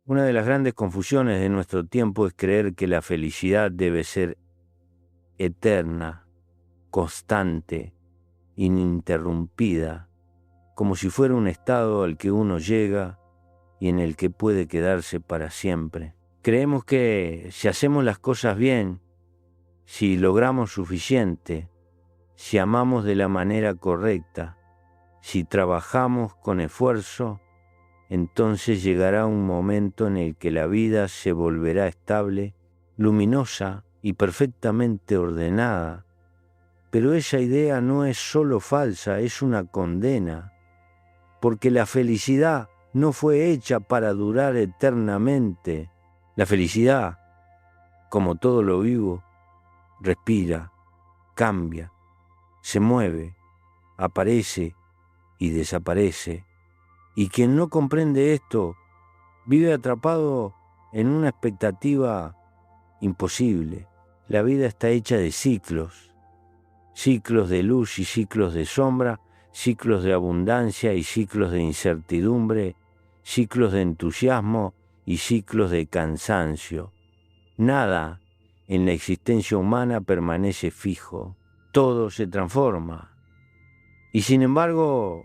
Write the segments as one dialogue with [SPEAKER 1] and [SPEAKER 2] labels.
[SPEAKER 1] Una de las grandes confusiones de nuestro tiempo es creer que la felicidad debe ser eterna, constante, ininterrumpida, como si fuera un estado al que uno llega y en el que puede quedarse para siempre. Creemos que si hacemos las cosas bien, si logramos suficiente, si amamos de la manera correcta, si trabajamos con esfuerzo, entonces llegará un momento en el que la vida se volverá estable, luminosa y perfectamente ordenada. Pero esa idea no es solo falsa, es una condena, porque la felicidad no fue hecha para durar eternamente. La felicidad, como todo lo vivo, respira, cambia, se mueve, aparece y desaparece. Y quien no comprende esto vive atrapado en una expectativa imposible. La vida está hecha de ciclos, ciclos de luz y ciclos de sombra, ciclos de abundancia y ciclos de incertidumbre, ciclos de entusiasmo y ciclos de cansancio. Nada en la existencia humana permanece fijo, todo se transforma. Y sin embargo,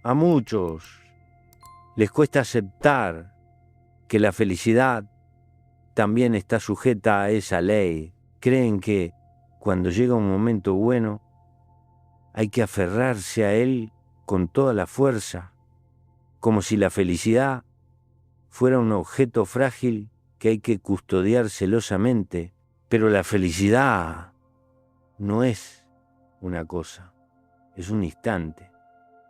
[SPEAKER 1] a muchos les cuesta aceptar que la felicidad también está sujeta a esa ley. Creen que cuando llega un momento bueno hay que aferrarse a él con toda la fuerza, como si la felicidad fuera un objeto frágil que hay que custodiar celosamente. Pero la felicidad no es una cosa, es un instante.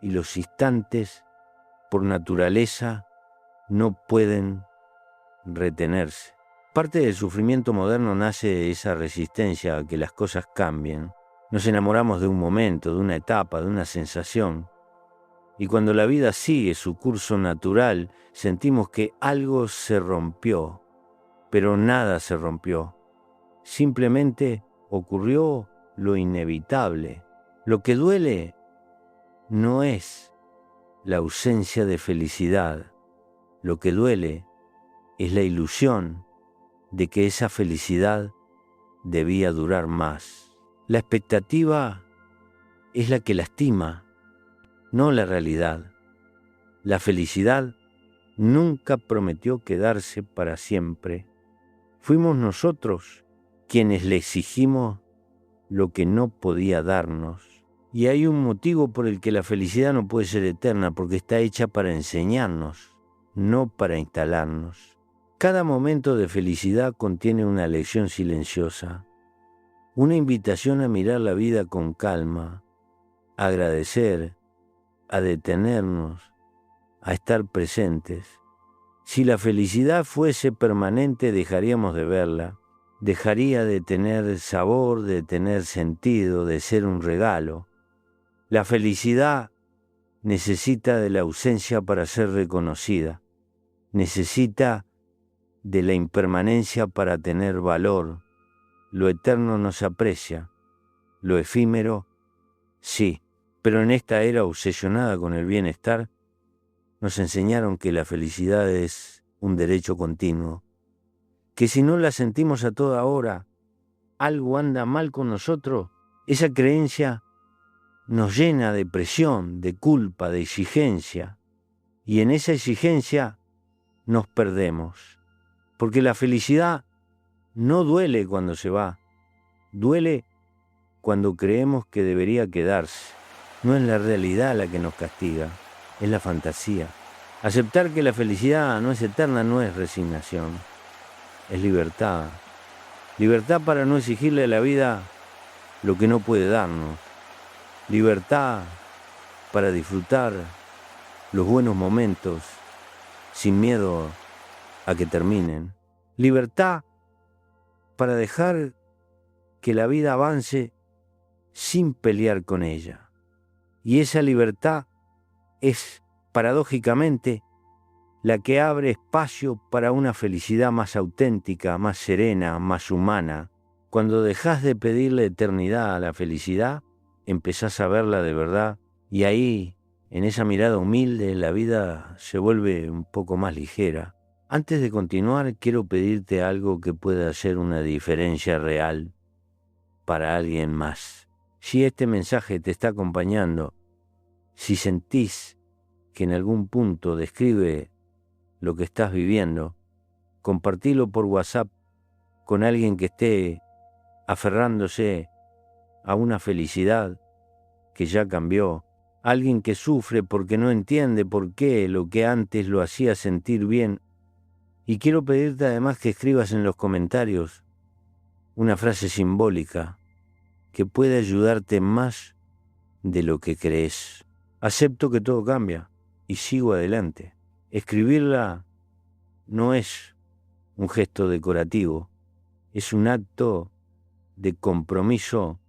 [SPEAKER 1] Y los instantes, por naturaleza, no pueden retenerse. Parte del sufrimiento moderno nace de esa resistencia a que las cosas cambien. Nos enamoramos de un momento, de una etapa, de una sensación. Y cuando la vida sigue su curso natural, sentimos que algo se rompió. Pero nada se rompió. Simplemente ocurrió lo inevitable. Lo que duele no es la ausencia de felicidad. Lo que duele es la ilusión de que esa felicidad debía durar más. La expectativa es la que lastima, no la realidad. La felicidad nunca prometió quedarse para siempre. Fuimos nosotros quienes le exigimos lo que no podía darnos. Y hay un motivo por el que la felicidad no puede ser eterna, porque está hecha para enseñarnos, no para instalarnos. Cada momento de felicidad contiene una lección silenciosa, una invitación a mirar la vida con calma, a agradecer, a detenernos, a estar presentes. Si la felicidad fuese permanente, dejaríamos de verla, dejaría de tener sabor, de tener sentido, de ser un regalo. La felicidad necesita de la ausencia para ser reconocida, necesita de la impermanencia para tener valor. Lo eterno no se aprecia, lo efímero sí, pero en esta era obsesionada con el bienestar, nos enseñaron que la felicidad es un derecho continuo, que si no la sentimos a toda hora, algo anda mal con nosotros. Esa creencia nos llena de presión, de culpa, de exigencia, y en esa exigencia nos perdemos, porque la felicidad no duele cuando se va, duele cuando creemos que debería quedarse. No es la realidad la que nos castiga, es la fantasía. Aceptar que la felicidad no es eterna no es resignación, es libertad. Libertad para no exigirle a la vida lo que no puede darnos. Libertad para disfrutar los buenos momentos sin miedo a que terminen. Libertad para dejar que la vida avance sin pelear con ella. Y esa libertad es, paradójicamente, la que abre espacio para una felicidad más auténtica, más serena, más humana. Cuando dejás de pedirle eternidad a la felicidad, empezás a verla de verdad, y ahí, en esa mirada humilde, la vida se vuelve un poco más ligera. Antes de continuar, quiero pedirte algo que pueda hacer una diferencia real para alguien más. Si este mensaje te está acompañando, si sentís que en algún punto describe lo que estás viviendo, compartilo por WhatsApp con alguien que esté aferrándose a una felicidad que ya cambió, alguien que sufre porque no entiende por qué lo que antes lo hacía sentir bien. Y quiero pedirte además que escribas en los comentarios una frase simbólica que puede ayudarte más de lo que crees. Acepto que todo cambia y sigo adelante. Escribirla no es un gesto decorativo, es un acto de compromiso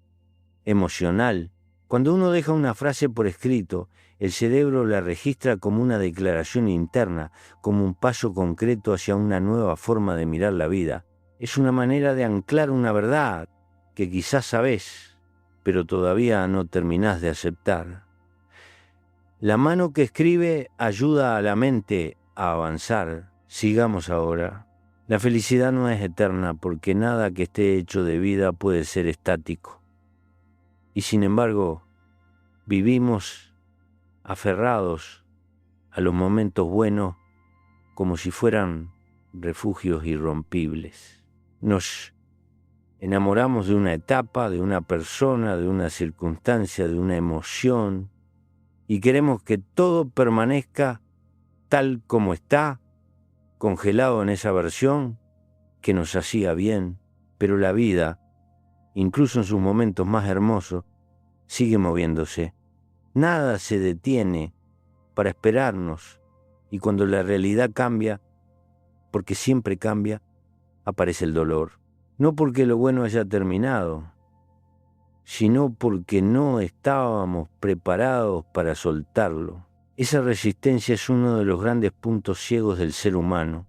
[SPEAKER 1] emocional. Cuando uno deja una frase por escrito, el cerebro la registra como una declaración interna, como un paso concreto hacia una nueva forma de mirar la vida. Es una manera de anclar una verdad que quizás sabés, pero todavía no terminás de aceptar. La mano que escribe ayuda a la mente a avanzar. Sigamos ahora. La felicidad no es eterna porque nada que esté hecho de vida puede ser estático. Y sin embargo, vivimos aferrados a los momentos buenos como si fueran refugios irrompibles. Nos enamoramos de una etapa, de una persona, de una circunstancia, de una emoción, y queremos que todo permanezca tal como está, congelado en esa versión que nos hacía bien, pero la vida, incluso en sus momentos más hermosos, sigue moviéndose. Nada se detiene para esperarnos, y cuando la realidad cambia, porque siempre cambia, aparece el dolor. No porque lo bueno haya terminado, sino porque no estábamos preparados para soltarlo. Esa resistencia es uno de los grandes puntos ciegos del ser humano.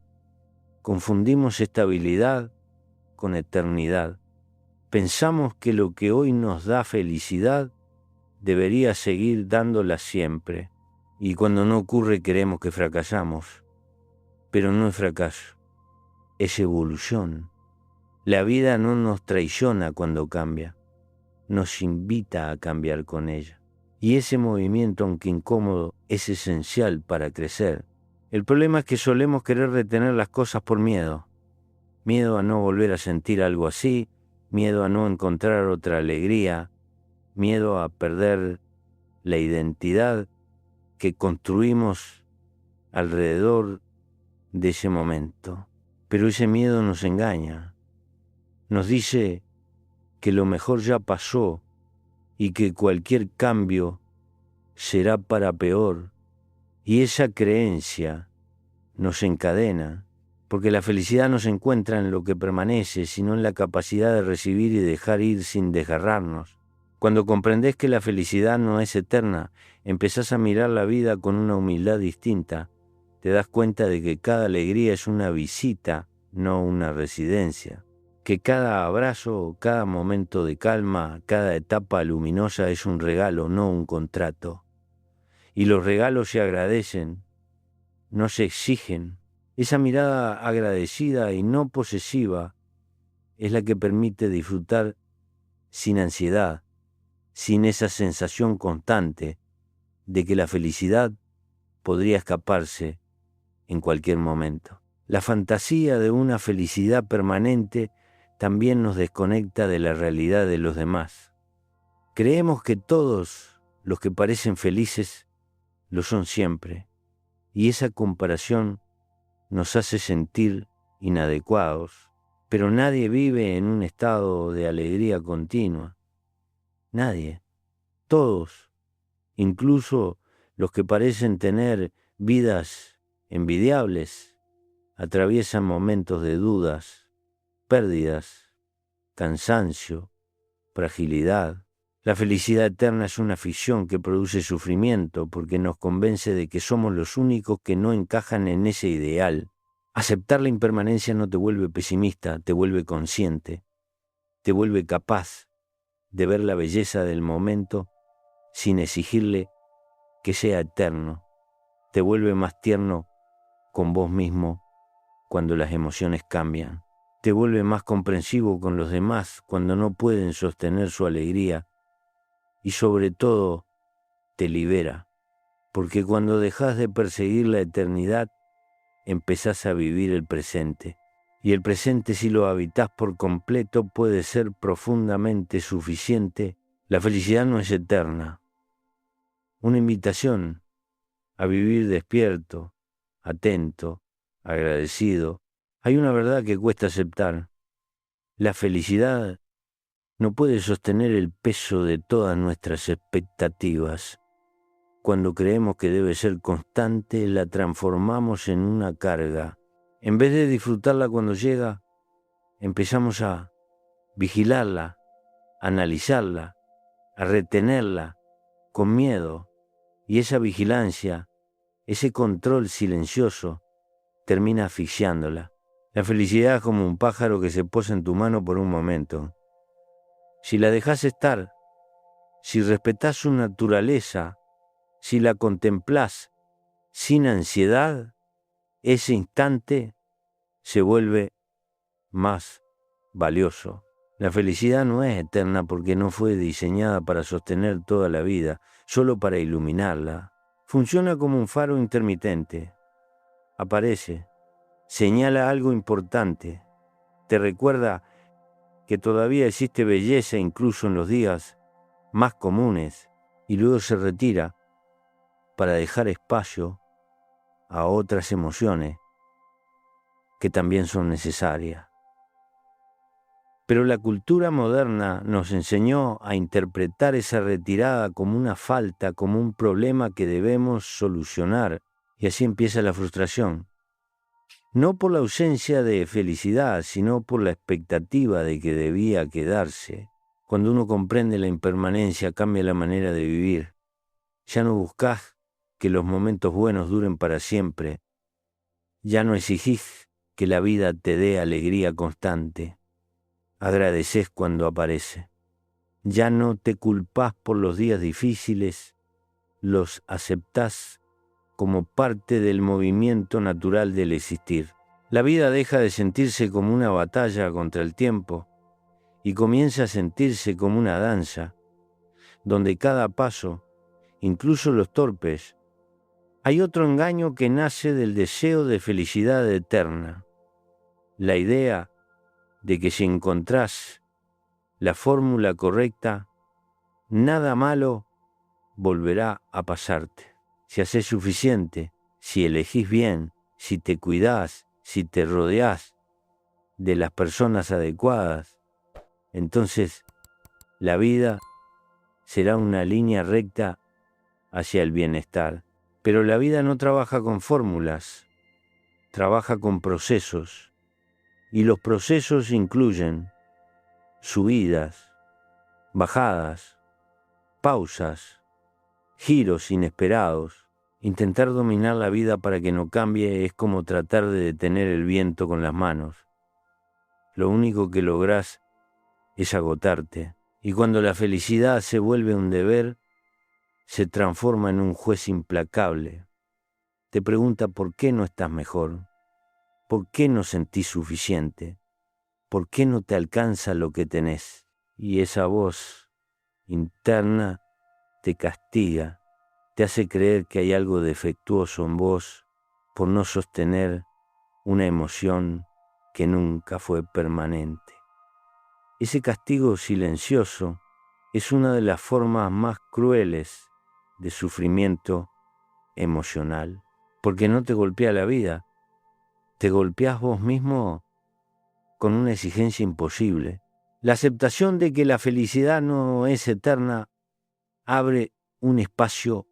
[SPEAKER 1] Confundimos estabilidad con eternidad. Pensamos que lo que hoy nos da felicidad debería seguir dándola siempre, y cuando no ocurre queremos que fracasamos. Pero no es fracaso, es evolución. La vida no nos traiciona cuando cambia, nos invita a cambiar con ella. Y ese movimiento, aunque incómodo, es esencial para crecer. El problema es que solemos querer retener las cosas por miedo. Miedo a no volver a sentir algo así, miedo a no encontrar otra alegría, miedo a perder la identidad que construimos alrededor de ese momento. Pero ese miedo nos engaña. Nos dice que lo mejor ya pasó y que cualquier cambio será para peor. Y esa creencia nos encadena, porque la felicidad no se encuentra en lo que permanece, sino en la capacidad de recibir y dejar ir sin desgarrarnos. Cuando comprendés que la felicidad no es eterna, empezás a mirar la vida con una humildad distinta. Te das cuenta de que cada alegría es una visita, no una residencia. Que cada abrazo, cada momento de calma, cada etapa luminosa es un regalo, no un contrato. Y los regalos se agradecen, no se exigen. Esa mirada agradecida y no posesiva es la que permite disfrutar sin ansiedad, sin esa sensación constante de que la felicidad podría escaparse en cualquier momento. La fantasía de una felicidad permanente también nos desconecta de la realidad de los demás. Creemos que todos los que parecen felices lo son siempre, y esa comparación nos hace sentir inadecuados. Pero nadie vive en un estado de alegría continua. Nadie. Todos, incluso los que parecen tener vidas envidiables, atraviesan momentos de dudas, pérdidas, cansancio, fragilidad. La felicidad eterna es una ficción que produce sufrimiento porque nos convence de que somos los únicos que no encajan en ese ideal. Aceptar la impermanencia no te vuelve pesimista, te vuelve consciente, te vuelve capaz de ver la belleza del momento sin exigirle que sea eterno, te vuelve más tierno con vos mismo cuando las emociones cambian. Te vuelve más comprensivo con los demás cuando no pueden sostener su alegría. Y sobre todo, te libera. Porque cuando dejas de perseguir la eternidad, empezás a vivir el presente. Y el presente, si lo habitás por completo, puede ser profundamente suficiente. La felicidad no es eterna. Una invitación a vivir despierto, atento, agradecido. Hay una verdad que cuesta aceptar. La felicidad no puede sostener el peso de todas nuestras expectativas. Cuando creemos que debe ser constante, la transformamos en una carga. En vez de disfrutarla cuando llega, empezamos a vigilarla, a analizarla, a retenerla con miedo. Y esa vigilancia, ese control silencioso, termina asfixiándola. La felicidad es como un pájaro que se posa en tu mano por un momento. Si la dejás estar, si respetás su naturaleza, si la contemplás sin ansiedad, ese instante se vuelve más valioso. La felicidad no es eterna porque no fue diseñada para sostener toda la vida, solo para iluminarla. Funciona como un faro intermitente. Aparece, señala algo importante, te recuerda que todavía existe belleza incluso en los días más comunes y luego se retira para dejar espacio a otras emociones que también son necesarias. Pero la cultura moderna nos enseñó a interpretar esa retirada como una falta, como un problema que debemos solucionar, y así empieza la frustración. No por la ausencia de felicidad, sino por la expectativa de que debía quedarse. Cuando uno comprende la impermanencia, cambia la manera de vivir. Ya no buscás que los momentos buenos duren para siempre. Ya no exigís que la vida te dé alegría constante. Agradecés cuando aparece. Ya no te culpás por los días difíciles, los aceptás como parte del movimiento natural del existir. La vida deja de sentirse como una batalla contra el tiempo y comienza a sentirse como una danza, donde cada paso, incluso los torpes, hay otro engaño que nace del deseo de felicidad eterna, la idea de que si encontrás la fórmula correcta, nada malo volverá a pasarte. Si haces suficiente, si elegís bien, si te cuidás, si te rodeás de las personas adecuadas, entonces la vida será una línea recta hacia el bienestar. Pero la vida no trabaja con fórmulas, trabaja con procesos. Y los procesos incluyen subidas, bajadas, pausas, giros inesperados. Intentar dominar la vida para que no cambie es como tratar de detener el viento con las manos. Lo único que lográs es agotarte. Y cuando la felicidad se vuelve un deber, se transforma en un juez implacable. Te pregunta por qué no estás mejor, por qué no sentís suficiente, por qué no te alcanza lo que tenés. Y esa voz interna te castiga, te hace creer que hay algo defectuoso en vos por no sostener una emoción que nunca fue permanente. Ese castigo silencioso es una de las formas más crueles de sufrimiento emocional, porque no te golpea la vida, te golpeás vos mismo con una exigencia imposible. La aceptación de que la felicidad no es eterna abre un espacio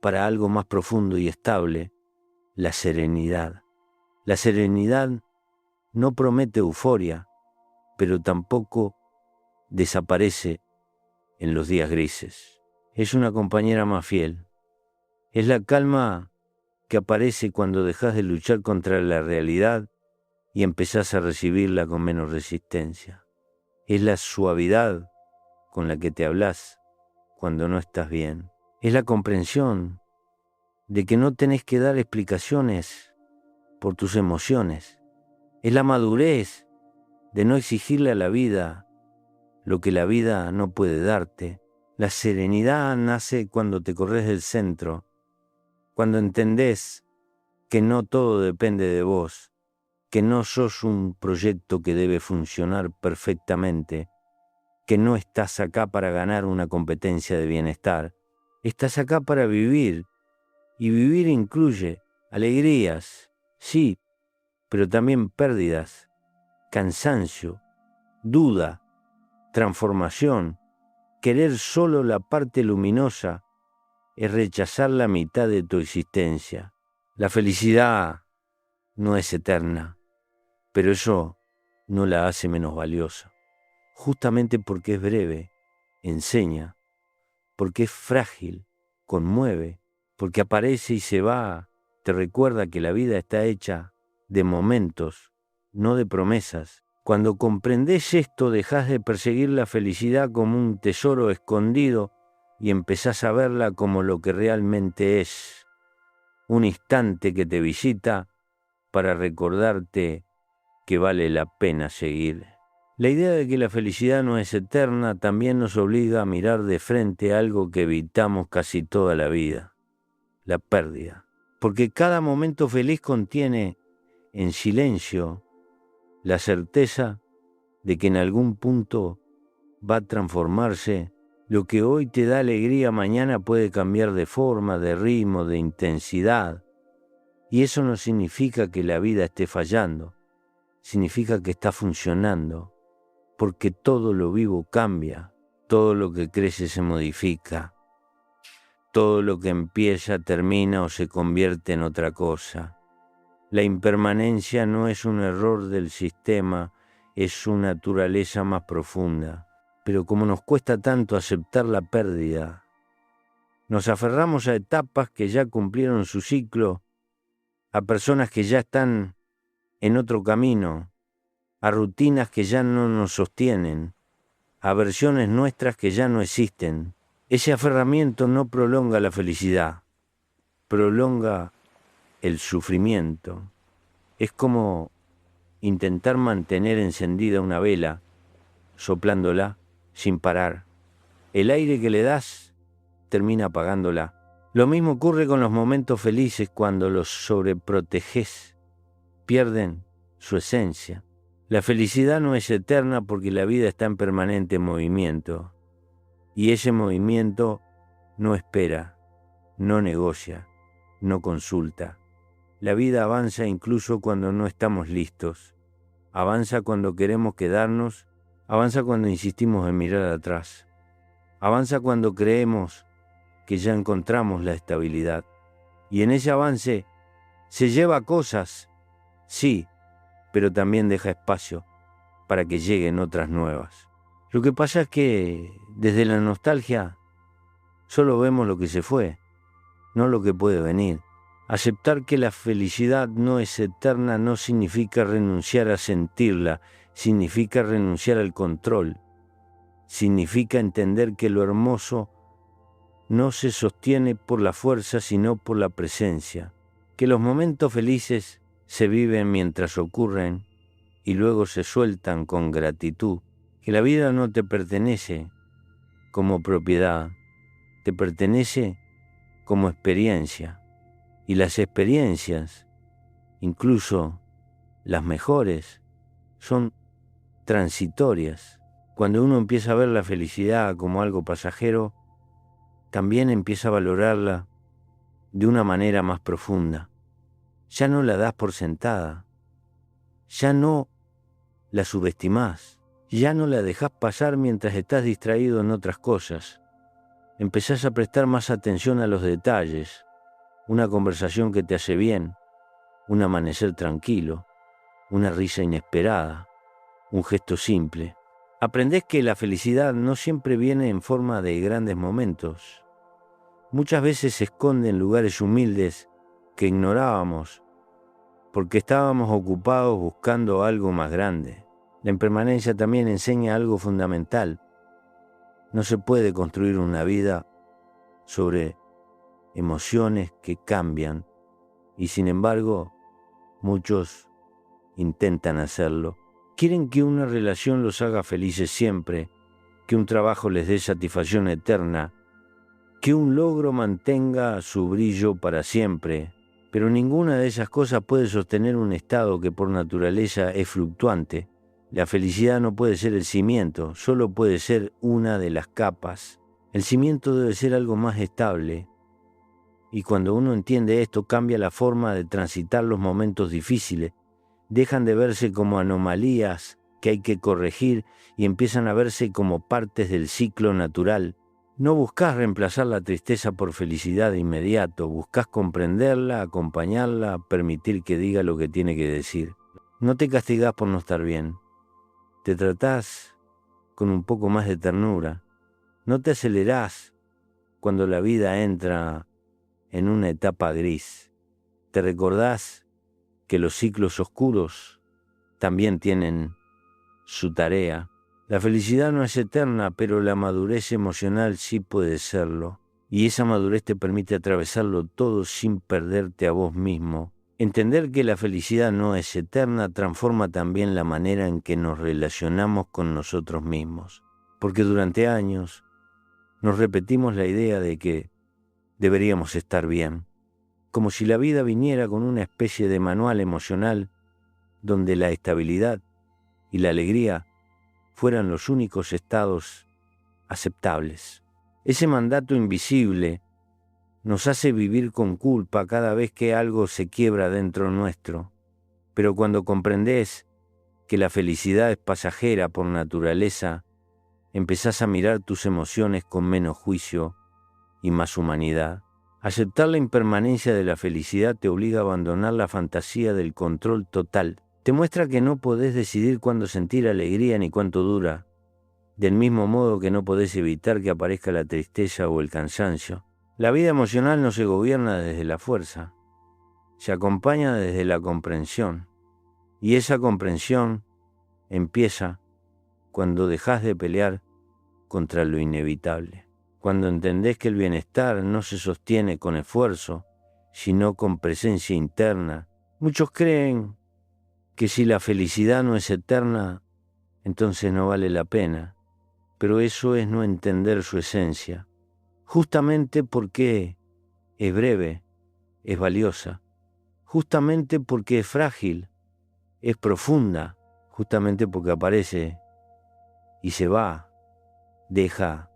[SPEAKER 1] para algo más profundo y estable, la serenidad. La serenidad no promete euforia, pero tampoco desaparece en los días grises. Es una compañera más fiel. Es la calma que aparece cuando dejas de luchar contra la realidad y empezás a recibirla con menos resistencia. Es la suavidad con la que te hablas cuando no estás bien. Es la comprensión de que no tenés que dar explicaciones por tus emociones. Es la madurez de no exigirle a la vida lo que la vida no puede darte. La serenidad nace cuando te corres del centro, cuando entendés que no todo depende de vos, que no sos un proyecto que debe funcionar perfectamente, que no estás acá para ganar una competencia de bienestar. Estás acá para vivir, y vivir incluye alegrías, sí, pero también pérdidas, cansancio, duda, transformación. Querer solo la parte luminosa es rechazar la mitad de tu existencia. La felicidad no es eterna, pero eso no la hace menos valiosa. Justamente porque es breve, enseña, porque es frágil, conmueve, porque aparece y se va, te recuerda que la vida está hecha de momentos, no de promesas. Cuando comprendés esto, dejás de perseguir la felicidad como un tesoro escondido y empezás a verla como lo que realmente es, un instante que te visita para recordarte que vale la pena seguir. La idea de que la felicidad no es eterna también nos obliga a mirar de frente algo que evitamos casi toda la vida, la pérdida. Porque cada momento feliz contiene, en silencio, la certeza de que en algún punto va a transformarse. Lo que hoy te da alegría mañana puede cambiar de forma, de ritmo, de intensidad. Y eso no significa que la vida esté fallando, significa que está funcionando, porque todo lo vivo cambia, todo lo que crece se modifica, todo lo que empieza termina o se convierte en otra cosa. La impermanencia no es un error del sistema, es su naturaleza más profunda. Pero como nos cuesta tanto aceptar la pérdida, nos aferramos a etapas que ya cumplieron su ciclo, a personas que ya están en otro camino, a rutinas que ya no nos sostienen, a versiones nuestras que ya no existen. Ese aferramiento no prolonga la felicidad, prolonga el sufrimiento. Es como intentar mantener encendida una vela, soplándola sin parar. El aire que le das termina apagándola. Lo mismo ocurre con los momentos felices cuando los sobreproteges, pierden su esencia. La felicidad no es eterna porque la vida está en permanente movimiento. Y ese movimiento no espera, no negocia, no consulta. La vida avanza incluso cuando no estamos listos. Avanza cuando queremos quedarnos, avanza cuando insistimos en mirar atrás. Avanza cuando creemos que ya encontramos la estabilidad. Y en ese avance se lleva cosas, sí, pero también deja espacio para que lleguen otras nuevas. Lo que pasa es que desde la nostalgia solo vemos lo que se fue, no lo que puede venir. Aceptar que la felicidad no es eterna no significa renunciar a sentirla, significa renunciar al control. Significa entender que lo hermoso no se sostiene por la fuerza, sino por la presencia. Que los momentos felices se viven mientras ocurren y luego se sueltan con gratitud. Que la vida no te pertenece como propiedad, te pertenece como experiencia. Y las experiencias, incluso las mejores, son transitorias. Cuando uno empieza a ver la felicidad como algo pasajero, también empieza a valorarla de una manera más profunda. Ya no la das por sentada, ya no la subestimás, ya no la dejás pasar mientras estás distraído en otras cosas. Empezás a prestar más atención a los detalles, una conversación que te hace bien, un amanecer tranquilo, una risa inesperada, un gesto simple. Aprendés que la felicidad no siempre viene en forma de grandes momentos. Muchas veces se esconde en lugares humildes que ignorábamos porque estábamos ocupados buscando algo más grande. La impermanencia también enseña algo fundamental. No se puede construir una vida sobre emociones que cambian y sin embargo muchos intentan hacerlo. Quieren que una relación los haga felices siempre, que un trabajo les dé satisfacción eterna, que un logro mantenga su brillo para siempre, pero ninguna de esas cosas puede sostener un estado que por naturaleza es fluctuante. La felicidad no puede ser el cimiento, solo puede ser una de las capas. El cimiento debe ser algo más estable, y cuando uno entiende esto cambia la forma de transitar los momentos difíciles. Dejan de verse como anomalías que hay que corregir y empiezan a verse como partes del ciclo natural. No buscas reemplazar la tristeza por felicidad de inmediato, buscas comprenderla, acompañarla, permitir que diga lo que tiene que decir. No te castigás por no estar bien, te tratás con un poco más de ternura, no te acelerás cuando la vida entra en una etapa gris, te recordás que los ciclos oscuros también tienen su tarea. La felicidad no es eterna, pero la madurez emocional sí puede serlo. Y esa madurez te permite atravesarlo todo sin perderte a vos mismo. Entender que la felicidad no es eterna transforma también la manera en que nos relacionamos con nosotros mismos. Porque durante años nos repetimos la idea de que deberíamos estar bien, como si la vida viniera con una especie de manual emocional donde la estabilidad y la alegría fueran los únicos estados aceptables. Ese mandato invisible nos hace vivir con culpa cada vez que algo se quiebra dentro nuestro, pero cuando comprendés que la felicidad es pasajera por naturaleza, empezás a mirar tus emociones con menos juicio y más humanidad. Aceptar la impermanencia de la felicidad te obliga a abandonar la fantasía del control total. Te muestra que no podés decidir cuándo sentir alegría ni cuánto dura, del mismo modo que no podés evitar que aparezca la tristeza o el cansancio. La vida emocional no se gobierna desde la fuerza, se acompaña desde la comprensión, y esa comprensión empieza cuando dejás de pelear contra lo inevitable. Cuando entendés que el bienestar no se sostiene con esfuerzo, sino con presencia interna. Muchos creen que si la felicidad no es eterna, entonces no vale la pena, pero eso es no entender su esencia. Justamente porque es breve, es valiosa, justamente porque es frágil, es profunda, justamente porque aparece y se va, deja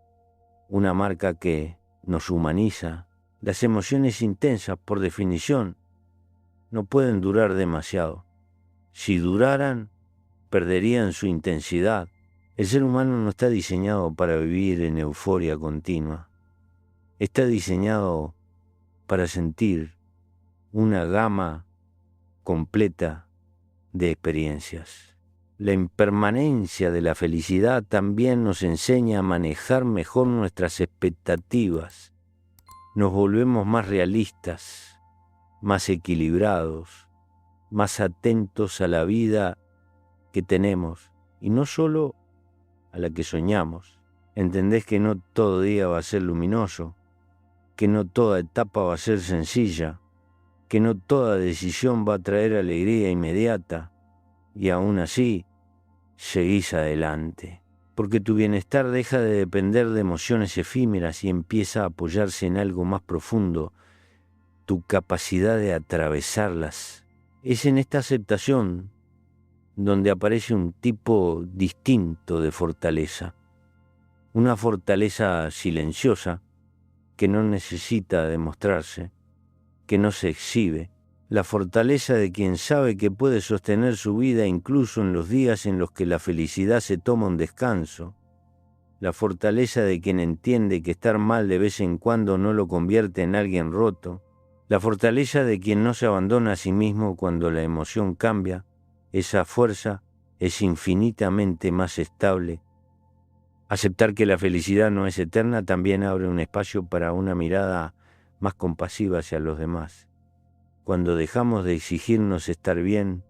[SPEAKER 1] una marca que nos humaniza. Las emociones intensas, por definición, no pueden durar demasiado. Si duraran, perderían su intensidad. El ser humano no está diseñado para vivir en euforia continua. Está diseñado para sentir una gama completa de experiencias. La impermanencia de la felicidad también nos enseña a manejar mejor nuestras expectativas. Nos volvemos más realistas, más equilibrados, más atentos a la vida que tenemos y no solo a la que soñamos. Entendés que no todo día va a ser luminoso, que no toda etapa va a ser sencilla, que no toda decisión va a traer alegría inmediata, y aún así seguís adelante, porque tu bienestar deja de depender de emociones efímeras y empieza a apoyarse en algo más profundo, tu capacidad de atravesarlas. Es en esta aceptación donde aparece un tipo distinto de fortaleza, una fortaleza silenciosa que no necesita demostrarse, que no se exhibe, la fortaleza de quien sabe que puede sostener su vida incluso en los días en los que la felicidad se toma un descanso, la fortaleza de quien entiende que estar mal de vez en cuando no lo convierte en alguien roto, la fortaleza de quien no se abandona a sí mismo cuando la emoción cambia. Esa fuerza es infinitamente más estable. Aceptar que la felicidad no es eterna también abre un espacio para una mirada más compasiva hacia los demás. Cuando dejamos de exigirnos estar bien,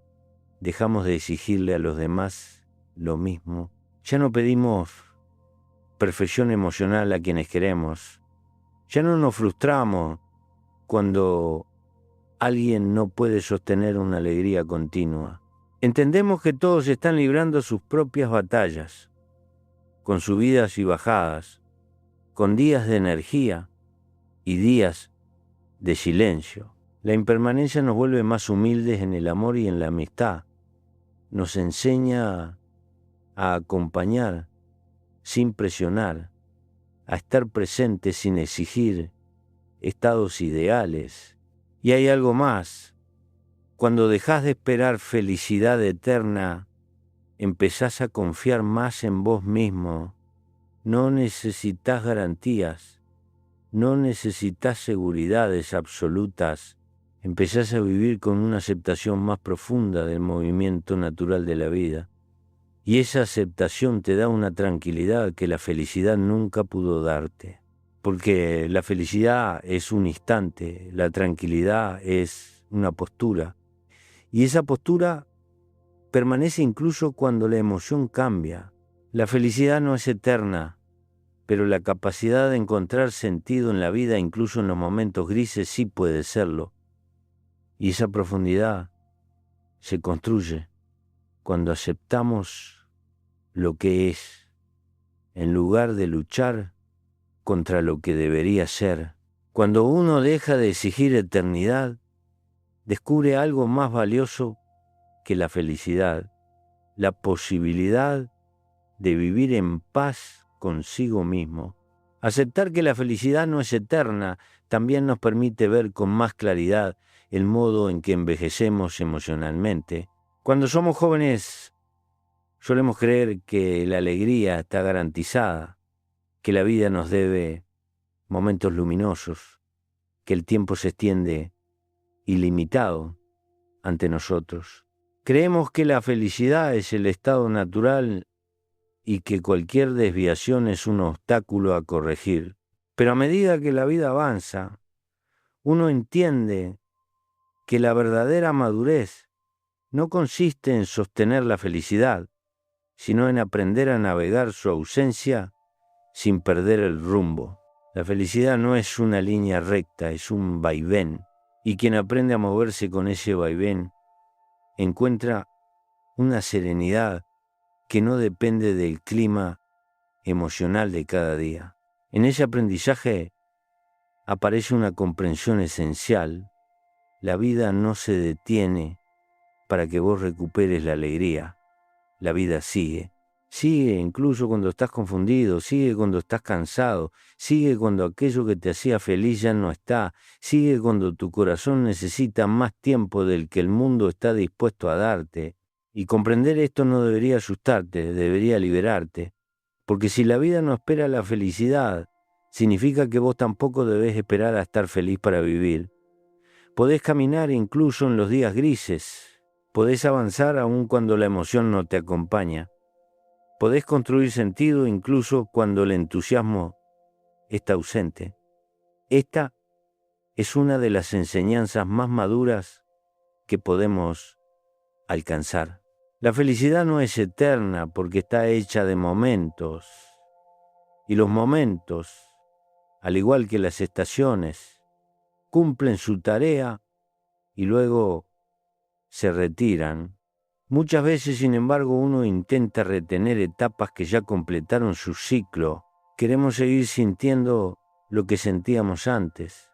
[SPEAKER 1] dejamos de exigirle a los demás lo mismo. Ya no pedimos perfección emocional a quienes queremos. Ya no nos frustramos cuando alguien no puede sostener una alegría continua. Entendemos que todos están librando sus propias batallas, con subidas y bajadas, con días de energía y días de silencio. La impermanencia nos vuelve más humildes en el amor y en la amistad. Nos enseña a acompañar sin presionar, a estar presentes sin exigir estados ideales. Y hay algo más. Cuando dejás de esperar felicidad eterna, empezás a confiar más en vos mismo. No necesitas garantías, no necesitas seguridades absolutas. Empezás a vivir con una aceptación más profunda del movimiento natural de la vida. Y esa aceptación te da una tranquilidad que la felicidad nunca pudo darte. Porque la felicidad es un instante, la tranquilidad es una postura. Y esa postura permanece incluso cuando la emoción cambia. La felicidad no es eterna, pero la capacidad de encontrar sentido en la vida, incluso en los momentos grises, sí puede serlo. Y esa profundidad se construye cuando aceptamos lo que es, en lugar de luchar contra lo que debería ser. Cuando uno deja de exigir eternidad, descubre algo más valioso que la felicidad, la posibilidad de vivir en paz consigo mismo. Aceptar que la felicidad no es eterna también nos permite ver con más claridad el modo en que envejecemos emocionalmente. Cuando somos jóvenes, solemos creer que la alegría está garantizada, que la vida nos debe momentos luminosos, que el tiempo se extiende ilimitado ante nosotros. Creemos que la felicidad es el estado natural y que cualquier desviación es un obstáculo a corregir. Pero a medida que la vida avanza, uno entiende que la verdadera madurez no consiste en sostener la felicidad, sino en aprender a navegar su ausencia sin perder el rumbo. La felicidad no es una línea recta, es un vaivén, y quien aprende a moverse con ese vaivén encuentra una serenidad que no depende del clima emocional de cada día. En ese aprendizaje aparece una comprensión esencial. La vida no se detiene para que vos recuperes la alegría. La vida sigue. Sigue incluso cuando estás confundido, sigue cuando estás cansado, sigue cuando aquello que te hacía feliz ya no está, sigue cuando tu corazón necesita más tiempo del que el mundo está dispuesto a darte. Y comprender esto no debería asustarte, debería liberarte. Porque si la vida no espera la felicidad, significa que vos tampoco debés esperar a estar feliz para vivir. Podés caminar incluso en los días grises, podés avanzar aun cuando la emoción no te acompaña. Podés construir sentido incluso cuando el entusiasmo está ausente. Esta es una de las enseñanzas más maduras que podemos alcanzar. La felicidad no es eterna porque está hecha de momentos. Y los momentos, al igual que las estaciones, cumplen su tarea y luego se retiran. Muchas veces, sin embargo, uno intenta retener etapas que ya completaron su ciclo. Queremos seguir sintiendo lo que sentíamos antes,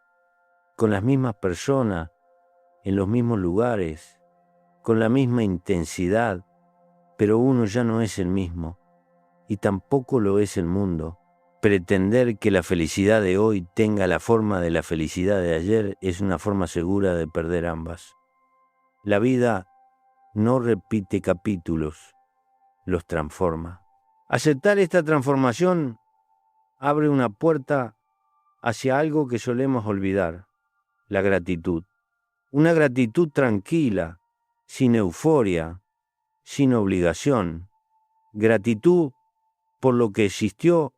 [SPEAKER 1] con las mismas personas, en los mismos lugares, con la misma intensidad, pero uno ya no es el mismo, y tampoco lo es el mundo. Pretender que la felicidad de hoy tenga la forma de la felicidad de ayer es una forma segura de perder ambas. La vida no repite capítulos, los transforma. Aceptar esta transformación abre una puerta hacia algo que solemos olvidar, la gratitud. Una gratitud tranquila, sin euforia, sin obligación. Gratitud por lo que existió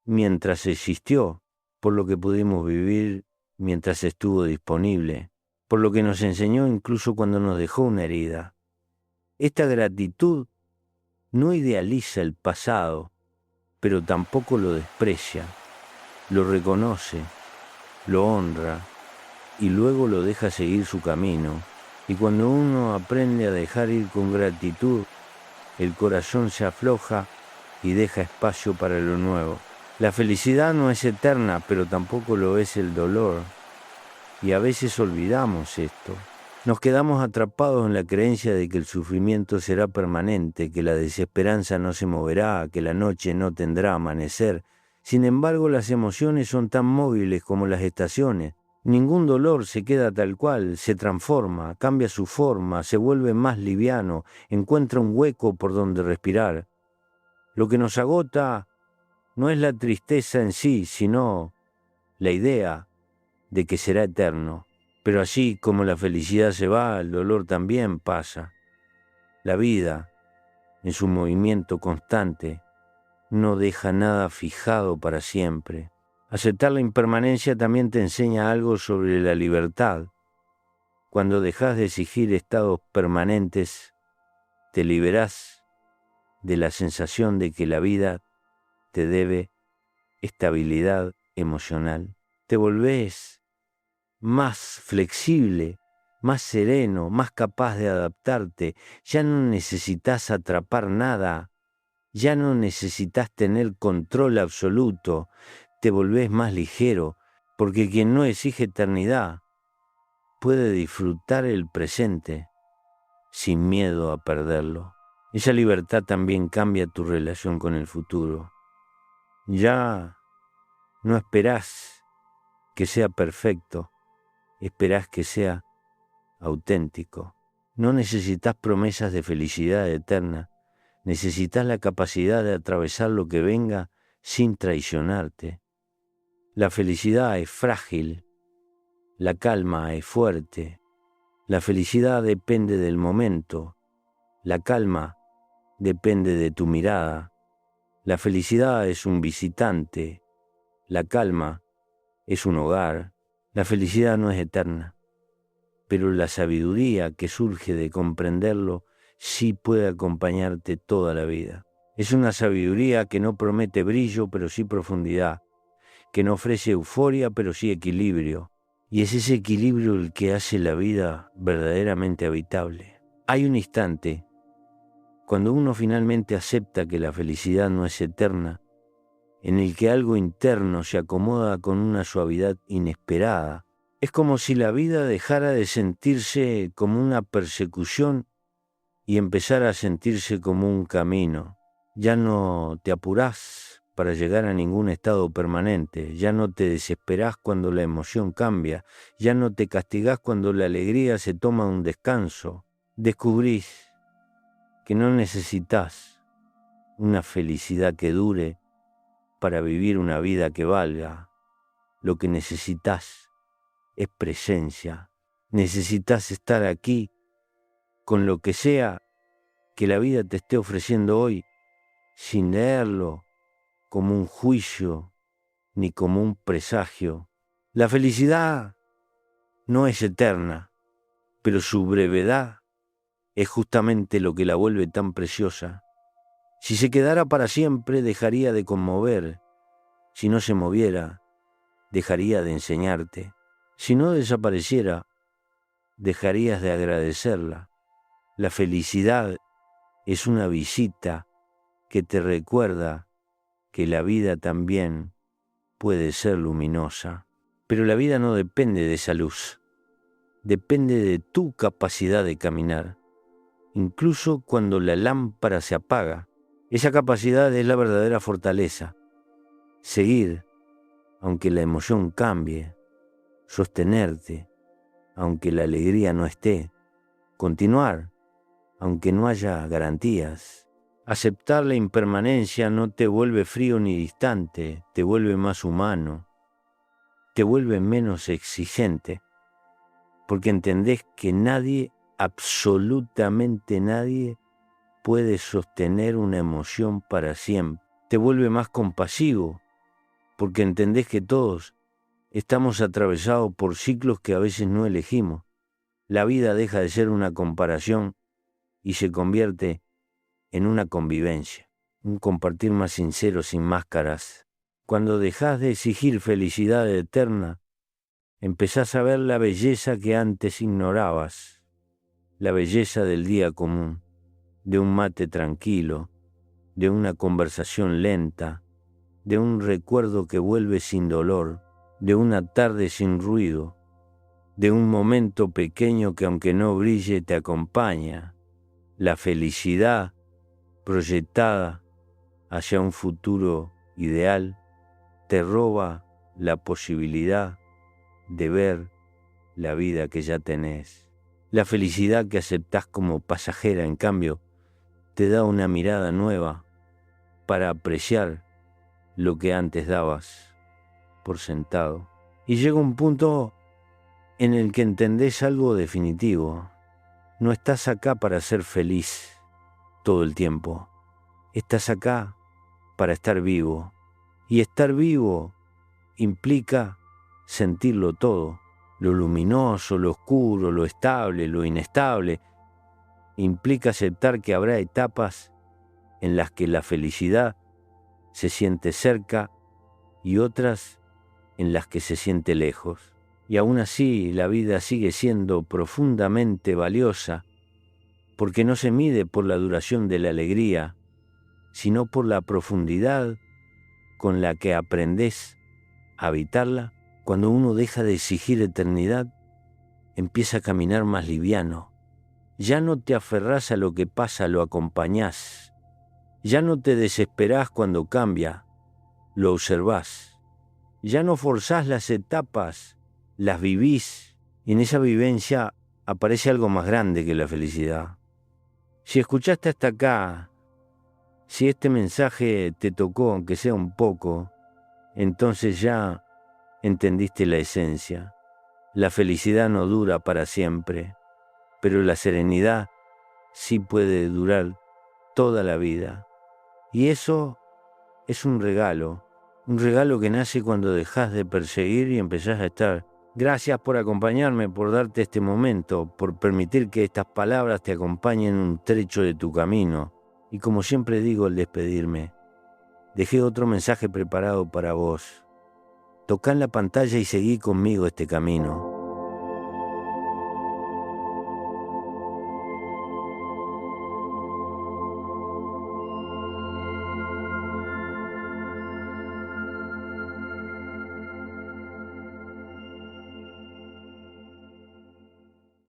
[SPEAKER 1] mientras existió, por lo que pudimos vivir mientras estuvo disponible, por lo que nos enseñó incluso cuando nos dejó una herida. Esta gratitud no idealiza el pasado, pero tampoco lo desprecia, lo reconoce, lo honra y luego lo deja seguir su camino. Y cuando uno aprende a dejar ir con gratitud, el corazón se afloja y deja espacio para lo nuevo. La felicidad no es eterna, pero tampoco lo es el dolor. Y a veces olvidamos esto. Nos quedamos atrapados en la creencia de que el sufrimiento será permanente, que la desesperanza no se moverá, que la noche no tendrá amanecer. Sin embargo, las emociones son tan móviles como las estaciones. Ningún dolor se queda tal cual, se transforma, cambia su forma, se vuelve más liviano, encuentra un hueco por donde respirar. Lo que nos agota no es la tristeza en sí, sino la idea de que será eterno. Pero así como la felicidad se va, el dolor también pasa. La vida, en su movimiento constante, no deja nada fijado para siempre. Aceptar la impermanencia también te enseña algo sobre la libertad. Cuando dejas de exigir estados permanentes, te liberás de la sensación de que la vida te debe estabilidad emocional. Te volvés más flexible, más sereno, más capaz de adaptarte. Ya no necesitas atrapar nada, ya no necesitas tener control absoluto. Te volvés más ligero, porque quien no exige eternidad puede disfrutar el presente sin miedo a perderlo. Esa libertad también cambia tu relación con el futuro. Ya no esperás que sea perfecto, esperás que sea auténtico. No necesitas promesas de felicidad eterna, necesitas la capacidad de atravesar lo que venga sin traicionarte. La felicidad es frágil, la calma es fuerte. La felicidad depende del momento, la calma depende de tu mirada. La felicidad es un visitante, la calma es un hogar. La felicidad no es eterna, pero la sabiduría que surge de comprenderlo sí puede acompañarte toda la vida. Es una sabiduría que no promete brillo, pero sí profundidad, que no ofrece euforia, pero sí equilibrio. Y es ese equilibrio el que hace la vida verdaderamente habitable. Hay un instante, cuando uno finalmente acepta que la felicidad no es eterna, en el que algo interno se acomoda con una suavidad inesperada. Es como si la vida dejara de sentirse como una persecución y empezara a sentirse como un camino. Ya no te apurás para llegar a ningún estado permanente, ya no te desesperás cuando la emoción cambia, ya no te castigás cuando la alegría se toma un descanso. Descubrís que no necesitas una felicidad que dure para vivir una vida que valga. Lo que necesitas es presencia. Necesitas estar aquí con lo que sea que la vida te esté ofreciendo hoy, sin leerlo como un juicio ni como un presagio. La felicidad no es eterna, pero su brevedad es justamente lo que la vuelve tan preciosa. Si se quedara para siempre, dejaría de conmover. Si no se moviera, dejaría de enseñarte. Si no desapareciera, dejarías de agradecerla. La felicidad es una visita que te recuerda que la vida también puede ser luminosa. Pero la vida no depende de esa luz, depende de tu capacidad de caminar. Incluso cuando la lámpara se apaga, esa capacidad es la verdadera fortaleza. Seguir, aunque la emoción cambie, sostenerte, aunque la alegría no esté, continuar, aunque no haya garantías. Aceptar la impermanencia no te vuelve frío ni distante, te vuelve más humano, te vuelve menos exigente, porque entendés que nadie, absolutamente nadie, puede sostener una emoción para siempre. Te vuelve más compasivo, porque entendés que todos estamos atravesados por ciclos que a veces no elegimos. La vida deja de ser una comparación y se convierte en una convivencia, un compartir más sincero, sin máscaras. Cuando dejás de exigir felicidad eterna, empezás a ver la belleza que antes ignorabas. la belleza del día común, de un mate tranquilo, de una conversación lenta, de un recuerdo que vuelve sin dolor, de una tarde sin ruido, de un momento pequeño que aunque no brille te acompaña, la felicidad proyectada hacia un futuro ideal te roba la posibilidad de ver la vida que ya tenés. La felicidad que aceptás como pasajera, en cambio, te da una mirada nueva para apreciar lo que antes dabas por sentado. Y llega un punto en el que entendés algo definitivo. No estás acá para ser feliz todo el tiempo. Estás acá para estar vivo. Y estar vivo implica sentirlo todo. Lo luminoso, lo oscuro, lo estable, lo inestable. Implica aceptar que habrá etapas en las que la felicidad se siente cerca y otras en las que se siente lejos. Y aún así la vida sigue siendo profundamente valiosa porque no se mide por la duración de la alegría, sino por la profundidad con la que aprendés a habitarla. Cuando uno deja de exigir eternidad, empieza a caminar más liviano. Ya no te aferrás a lo que pasa, lo acompañás. Ya no te desesperás cuando cambia, lo observás. Ya no forzás las etapas, las vivís. Y en esa vivencia aparece algo más grande que la felicidad. Si escuchaste hasta acá, si este mensaje te tocó, aunque sea un poco, entonces ya entendiste la esencia. La felicidad no dura para siempre, pero la serenidad sí puede durar toda la vida. Y eso es un regalo que nace cuando dejás de perseguir y empezás a estar. Gracias por acompañarme, por darte este momento, por permitir que estas palabras te acompañen un trecho de tu camino. Y como siempre digo al despedirme, dejé otro mensaje preparado para vos. Tocá en la pantalla y seguí conmigo este camino.